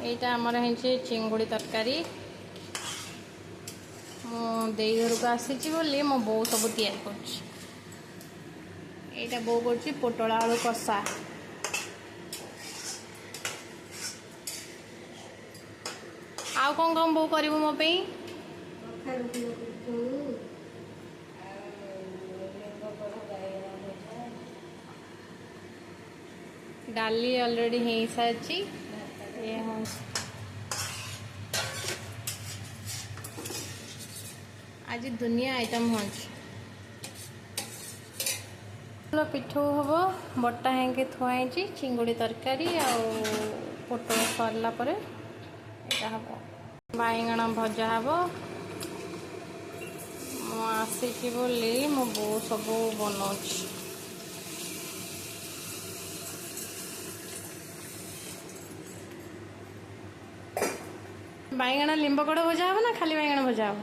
এইটা আমার হয়েছে চিঙ্গুড়ি তরকারি। মো দেই ঘরକୁ আসিছি বলি মো বউ সব তৈরি করছি। এইটা বউ করছি পোটল আলু কষা। ଆଉ କ'ଣ ବୋଉ କରିବୁ ମୋ ପାଇଁ? ଡାଲି ଅଲରେଡି ହେଇସାରିଛି। ଆଜି ଦୁନିଆ ଆଇଟମ୍ ହେଉଛି। ପିଠଉ ହବ, ବଟା ହେଇକି ଥୁଆ ହେଇଛି। ଚିଙ୍ଗୁଡ଼ି ତରକାରୀ ଆଉ ପୋଟଳ ସରିଲା ପରେ ଏଇଟା ହବ। ବାଇଗଣ ଭଜା ହବ। ମୁଁ ଆସିଛି ବୋଲି ମୋ ବୋଉ ସବୁ ବନଉଛି। ବାଇଗଣ ଲିମ୍ବ କଡ଼ ଭଜା ହବ ନା ଖାଲି ବାଇଗଣ ଭଜା ହବ?